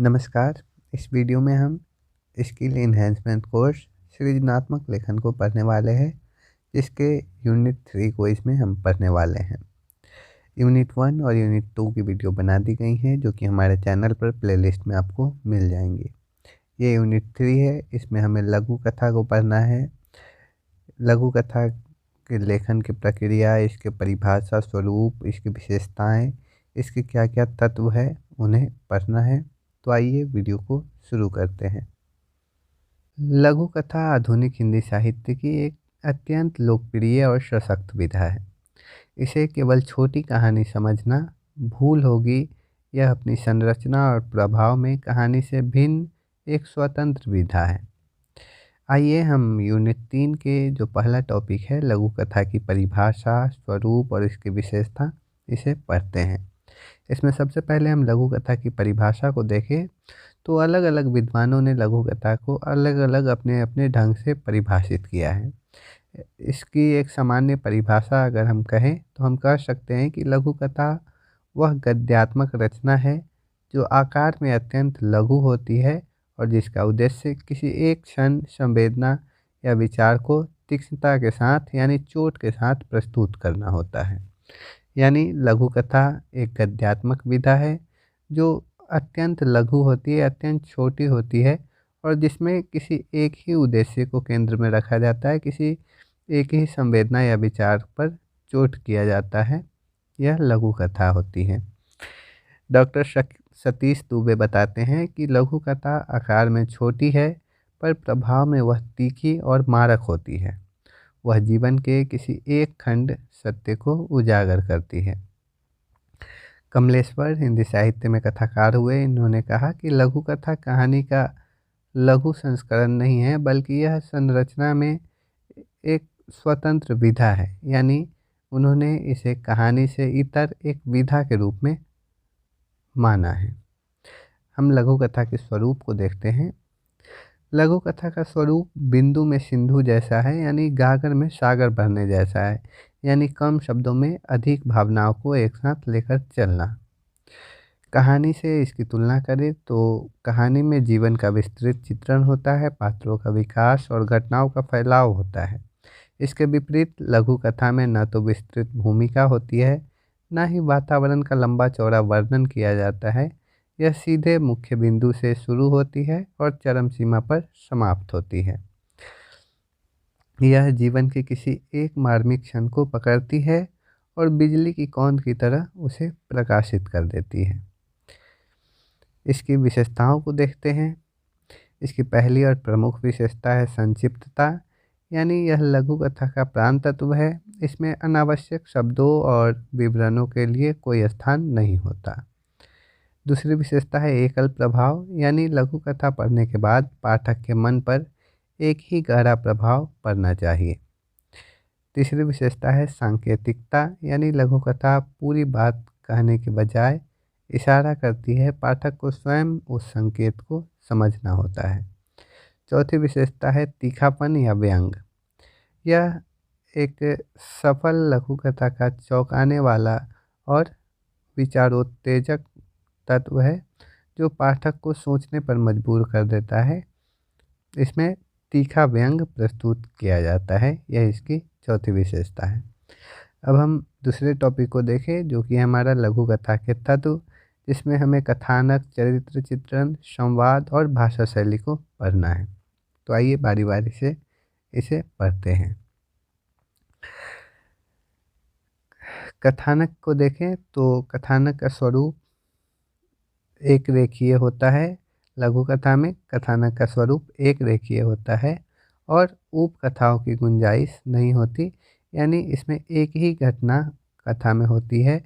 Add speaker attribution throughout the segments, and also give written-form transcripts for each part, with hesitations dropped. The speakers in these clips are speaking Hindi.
Speaker 1: नमस्कार। इस वीडियो में हम स्किल इन्हेंसमेंट कोर्स सृजनात्मक लेखन को पढ़ने वाले हैं, जिसके यूनिट 3 को इसमें हम पढ़ने वाले हैं। यूनिट 1 और यूनिट 2 की वीडियो बना दी गई हैं, जो कि हमारे चैनल पर प्लेलिस्ट में आपको मिल जाएंगी। ये यूनिट 3 है, इसमें हमें लघु कथा को पढ़ना है। लघु कथा के लेखन की प्रक्रिया, इसके परिभाषा, स्वरूप, इसकी विशेषताएं, इसके क्या क्या तत्व है, उन्हें पढ़ना है। तो आइए वीडियो को शुरू करते हैं। लघु कथा आधुनिक हिंदी साहित्य की एक अत्यंत लोकप्रिय और सशक्त विधा है। इसे केवल छोटी कहानी समझना भूल होगी। यह अपनी संरचना और प्रभाव में कहानी से भिन्न एक स्वतंत्र विधा है। आइए हम यूनिट 3 के जो पहला टॉपिक है, लघु कथा की परिभाषा, स्वरूप और इसकी विशेषता, इसे पढ़ते हैं। इसमें सबसे पहले हम लघु कथा की परिभाषा को देखें तो अलग अलग विद्वानों ने लघु कथा को अलग अलग अपने अपने ढंग से परिभाषित किया है। इसकी एक सामान्य परिभाषा अगर हम कहें तो हम कह सकते हैं कि लघु कथा वह गद्यात्मक रचना है जो आकार में अत्यंत लघु होती है और जिसका उद्देश्य किसी एक क्षण, संवेदना या विचार को तीक्ष्णता के साथ यानी चोट के साथ प्रस्तुत करना होता है। यानी लघु कथा एक गद्यात्मक विधा है जो अत्यंत लघु होती है, अत्यंत छोटी होती है और जिसमें किसी एक ही उद्देश्य को केंद्र में रखा जाता है, किसी एक ही संवेदना या विचार पर चोट किया जाता है। यह लघु कथा होती है। डॉक्टर सतीश दुबे बताते हैं कि लघु कथा आकार में छोटी है पर प्रभाव में वह तीखी और मारक होती है। वह जीवन के किसी एक खंड सत्य को उजागर करती है। कमलेश्वर हिंदी साहित्य में कथाकार हुए। इन्होंने कहा कि लघु कथा कहानी का लघु संस्करण नहीं है, बल्कि यह संरचना में एक स्वतंत्र विधा है। यानी उन्होंने इसे कहानी से इतर एक विधा के रूप में माना है। हम लघु कथा के स्वरूप को देखते हैं। लघु कथा का स्वरूप बिंदु में सिंधु जैसा है, यानी गागर में सागर भरने जैसा है। यानी कम शब्दों में अधिक भावनाओं को एक साथ लेकर चलना। कहानी से इसकी तुलना करें तो कहानी में जीवन का विस्तृत चित्रण होता है, पात्रों का विकास और घटनाओं का फैलाव होता है। इसके विपरीत लघु कथा में न तो विस्तृत भूमिका होती है, न ही वातावरण का लंबा चौड़ा वर्णन किया जाता है। यह सीधे मुख्य बिंदु से शुरू होती है और चरम सीमा पर समाप्त होती है। यह जीवन के किसी एक मार्मिक क्षण को पकड़ती है और बिजली की कौंध की तरह उसे प्रकाशित कर देती है। इसकी विशेषताओं को देखते हैं। इसकी पहली और प्रमुख विशेषता है संक्षिप्तता। यानी यह लघु कथा का प्राण तत्व है। इसमें अनावश्यक शब्दों और विवरणों के लिए कोई स्थान नहीं होता। दूसरी विशेषता है एकल प्रभाव। यानी लघु कथा पढ़ने के बाद पाठक के मन पर एक ही गहरा प्रभाव पड़ना चाहिए। तीसरी विशेषता है सांकेतिकता। यानी लघु कथा पूरी बात कहने के बजाय इशारा करती है, पाठक को स्वयं उस संकेत को समझना होता है। चौथी विशेषता है तीखापन या व्यंग। यह एक सफल लघु कथा का चौंकाने वाला और विचारोत्तेजक तत्व है जो पाठक को सोचने पर मजबूर कर देता है। इसमें तीखा व्यंग प्रस्तुत किया जाता है। यह इसकी चौथी विशेषता है। अब हम दूसरे टॉपिक को देखें, जो कि हमारा लघु कथा के तत्व, जिसमें हमें कथानक, चरित्र चित्रण, संवाद और भाषा शैली को पढ़ना है। तो आइए बारी बारी से इसे पढ़ते हैं। कथानक को देखें तो कथानक का स्वरूप एक रेखीय होता है। लघु कथा में कथानक का स्वरूप एक रेखीय होता है और उपकथाओं की गुंजाइश नहीं होती। यानी इसमें एक ही घटना कथा में होती है,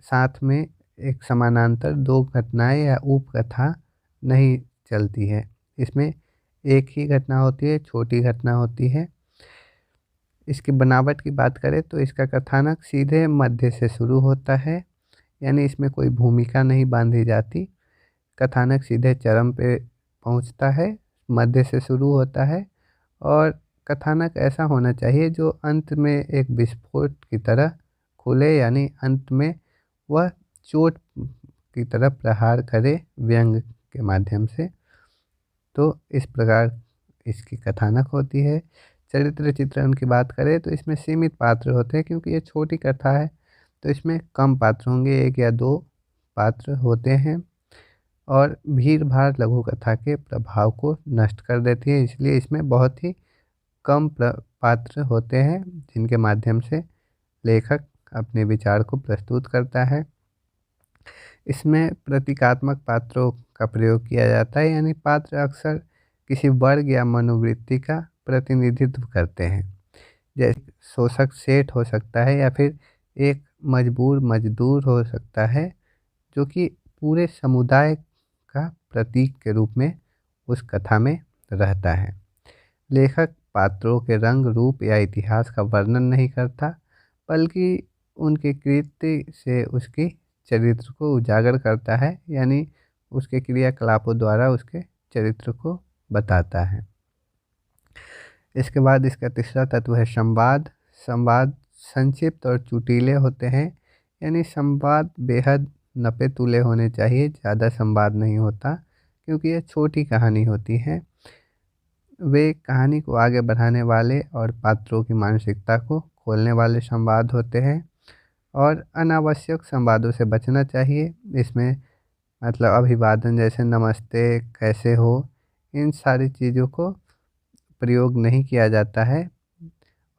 Speaker 1: साथ में एक समानांतर दो घटनाएं या उपकथा नहीं चलती है। इसमें एक ही घटना होती है, छोटी घटना होती है। इसकी बनावट की बात करें तो इसका कथानक सीधे मध्य से शुरू होता है। यानी इसमें कोई भूमिका नहीं बांधी जाती। कथानक सीधे चरम पे पहुंचता है, मध्य से शुरू होता है और कथानक ऐसा होना चाहिए जो अंत में एक विस्फोट की तरह खुले। यानी अंत में वह चोट की तरह प्रहार करे, व्यंग के माध्यम से। तो इस प्रकार इसकी कथानक होती है। चरित्र चित्रण की बात करें तो इसमें सीमित पात्र होते हैं, क्योंकि ये छोटी कथा है तो इसमें कम पात्र होंगे, 1 या 2 पात्र होते हैं। और भीड़-भाड़ लघु कथा के प्रभाव को नष्ट कर देती है, इसलिए इसमें बहुत ही कम पात्र होते हैं जिनके माध्यम से लेखक अपने विचार को प्रस्तुत करता है। इसमें प्रतीकात्मक पात्रों का प्रयोग किया जाता है, यानी पात्र अक्सर किसी वर्ग या मनोवृत्ति का प्रतिनिधित्व करते हैं। जैसे शोषक सेठ हो सकता है या फिर एक मजबूर मजदूर हो सकता है, जो कि पूरे समुदाय का प्रतीक के रूप में उस कथा में रहता है। लेखक पात्रों के रंग, रूप या इतिहास का वर्णन नहीं करता, बल्कि उनके कृत्य से उसके चरित्र को उजागर करता है, यानी उसके क्रियाकलापों द्वारा उसके चरित्र को बताता है। इसके बाद इसका तीसरा तत्व है संवाद। संवाद संक्षिप्त और चुटीले होते हैं, यानी संवाद बेहद नपे-तुले होने चाहिए, ज़्यादा संवाद नहीं होता, क्योंकि ये छोटी कहानी होती है। वे कहानी को आगे बढ़ाने वाले और पात्रों की मानसिकता को खोलने वाले संवाद होते हैं, और अनावश्यक संवादों से बचना चाहिए। इसमें मतलब अभिवादन जैसे नमस्ते, कैसे हो, इन सारी चीज़ों को प्रयोग नहीं किया जाता है।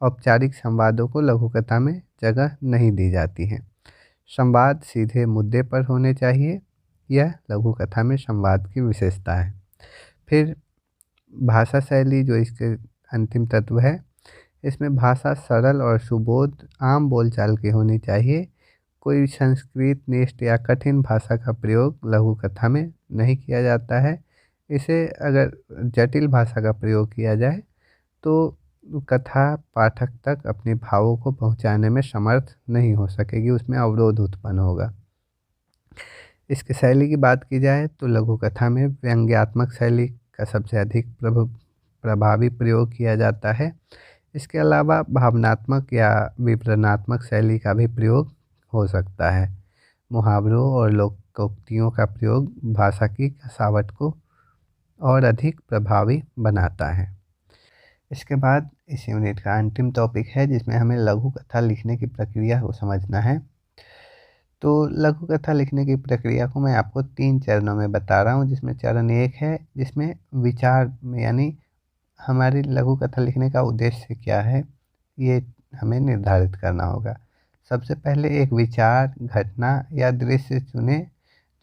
Speaker 1: औपचारिक संवादों को लघु कथा में जगह नहीं दी जाती है। संवाद सीधे मुद्दे पर होने चाहिए, यह लघु कथा में संवाद की विशेषता है। फिर भाषा शैली जो इसके अंतिम तत्व है, इसमें भाषा सरल और सुबोध आम बोलचाल की होनी चाहिए। कोई संस्कृत निष्ठ या कठिन भाषा का प्रयोग लघु कथा में नहीं किया जाता है। इसे अगर जटिल भाषा का प्रयोग किया जाए तो कथा पाठक तक अपने भावों को पहुंचाने में समर्थ नहीं हो सकेगी, उसमें अवरोध उत्पन्न होगा। इसकी शैली की बात की जाए तो लघु कथा में व्यंग्यात्मक शैली का सबसे अधिक प्रभावी प्रयोग किया जाता है। इसके अलावा भावनात्मक या विवरणात्मक शैली का भी प्रयोग हो सकता है। मुहावरों और लोकोक्तियों का प्रयोग भाषा की कसावट को और अधिक प्रभावी बनाता है। इसके बाद इस यूनिट का अंतिम टॉपिक है, जिसमें हमें लघु कथा लिखने की प्रक्रिया को समझना है। तो लघु कथा लिखने की प्रक्रिया को मैं आपको 3 चरणों में बता रहा हूँ, जिसमें चरण 1 है जिसमें विचार, यानी हमारी लघु कथा लिखने का उद्देश्य क्या है, ये हमें निर्धारित करना होगा। सबसे पहले एक विचार, घटना या दृश्य चुनें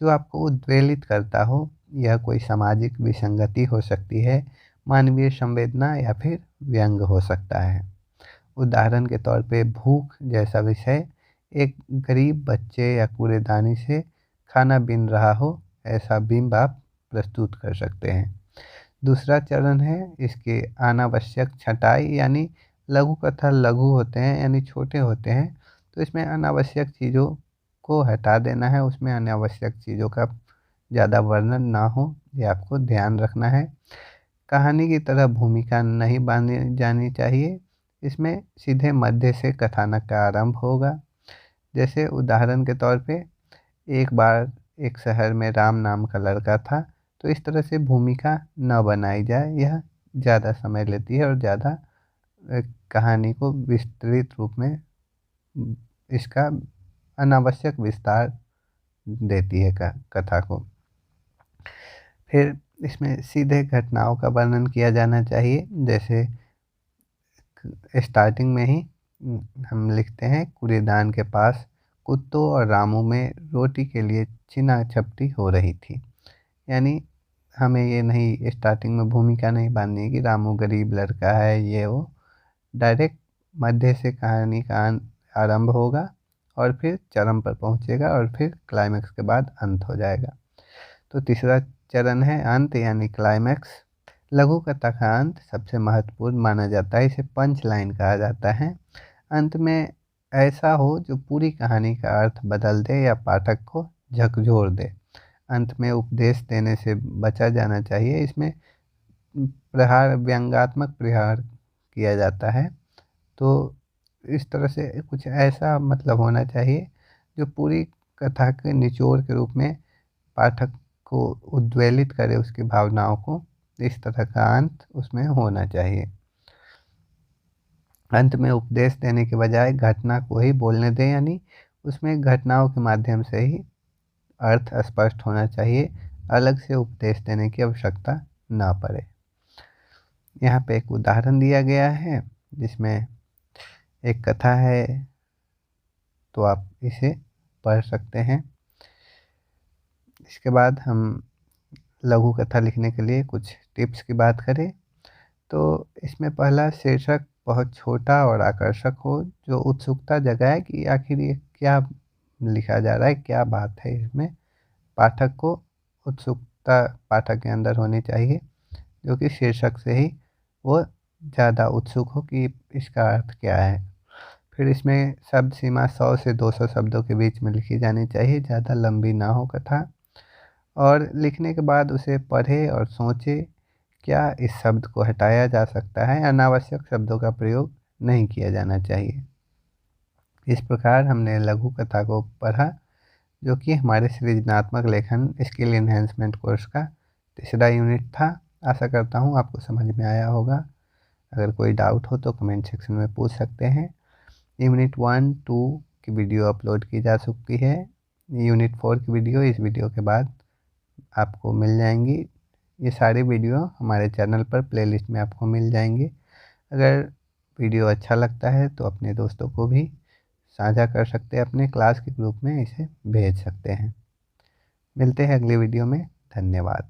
Speaker 1: जो आपको उद्वेलित करता हो। यह कोई सामाजिक विसंगति हो सकती है, मानवीय संवेदना या फिर व्यंग हो सकता है। उदाहरण के तौर पे भूख जैसा विषय, एक गरीब बच्चे या कूड़ेदानी से खाना बीन रहा हो, ऐसा बिंब आप प्रस्तुत कर सकते हैं। दूसरा चरण है इसके अनावश्यक छँटाई, यानी लघु कथा लघु होते हैं यानी छोटे होते हैं, तो इसमें अनावश्यक चीज़ों को हटा देना है, उसमें अनावश्यक चीज़ों का ज़्यादा वर्णन ना हो, ये आपको ध्यान रखना है। कहानी की तरह भूमिका नहीं बांधी जानी चाहिए, इसमें सीधे मध्य से कथानक का आरंभ होगा। जैसे उदाहरण के तौर पे, एक बार एक शहर में राम नाम का लड़का था, तो इस तरह से भूमिका न बनाई जाए, यह ज़्यादा समय लेती है और ज़्यादा कहानी को विस्तृत रूप में इसका अनावश्यक विस्तार देती है कथा को। फिर इसमें सीधे घटनाओं का वर्णन किया जाना चाहिए। जैसे स्टार्टिंग में ही हम लिखते हैं, कूड़ेदान के पास कुत्तों और रामू में रोटी के लिए छीना झपटी हो रही थी। यानी हमें ये नहीं, स्टार्टिंग में भूमिका नहीं बांधनी है कि रामू गरीब लड़का है ये वो। डायरेक्ट मध्य से कहानी का आरंभ होगा और फिर चरम पर पहुंचेगा और फिर क्लाइमैक्स के बाद अंत हो जाएगा। तो तीसरा चरण है अंत, यानी क्लाइमैक्स। लघु कथा का अंत सबसे महत्वपूर्ण माना जाता है, इसे पंच लाइन कहा जाता है। अंत में ऐसा हो जो पूरी कहानी का अर्थ बदल दे या पाठक को झकझोर दे। अंत में उपदेश देने से बचा जाना चाहिए, इसमें प्रहार, व्यंग्यात्मक प्रहार किया जाता है। तो इस तरह से कुछ ऐसा मतलब होना चाहिए जो पूरी कथा के निचोड़ के रूप में पाठक को उद्वेलित करे, उसकी भावनाओं को, इस तरह का अंत उसमें होना चाहिए। अंत में उपदेश देने के बजाय घटना को ही बोलने दें, यानी उसमें घटनाओं के माध्यम से ही अर्थ स्पष्ट होना चाहिए, अलग से उपदेश देने की आवश्यकता ना पड़े। यहाँ पे एक उदाहरण दिया गया है जिसमें एक कथा है, तो आप इसे पढ़ सकते हैं। इसके बाद हम लघु कथा लिखने के लिए कुछ टिप्स की बात करें तो इसमें पहला शीर्षक बहुत छोटा और आकर्षक हो, जो उत्सुकता जगाए कि आखिर ये क्या लिखा जा रहा है, क्या बात है इसमें। पाठक को उत्सुकता पाठक के अंदर होनी चाहिए, जो कि शीर्षक से ही वो ज़्यादा उत्सुक हो कि इसका अर्थ क्या है। फिर इसमें शब्द सीमा 100 से 200 शब्दों के बीच में लिखी जानी चाहिए, ज़्यादा लंबी ना हो कथा। और लिखने के बाद उसे पढ़े और सोचे क्या इस शब्द को हटाया जा सकता है, अनावश्यक शब्दों का प्रयोग नहीं किया जाना चाहिए। इस प्रकार हमने लघु कथा को पढ़ा, जो कि हमारे सृजनात्मक लेखन स्किल इन्हेंसमेंट कोर्स का तीसरा यूनिट था। आशा करता हूँ आपको समझ में आया होगा। अगर कोई डाउट हो तो कमेंट सेक्शन में पूछ सकते हैं। यूनिट 1, 2 की वीडियो अपलोड की जा चुकी है। यूनिट 4 की वीडियो इस वीडियो के बाद आपको मिल जाएंगी। ये सारी वीडियो हमारे चैनल पर प्लेलिस्ट में आपको मिल जाएंगे। अगर वीडियो अच्छा लगता है तो अपने दोस्तों को भी साझा कर सकते हैं, अपने क्लास के ग्रुप में इसे भेज सकते हैं। मिलते हैं अगली वीडियो में। धन्यवाद।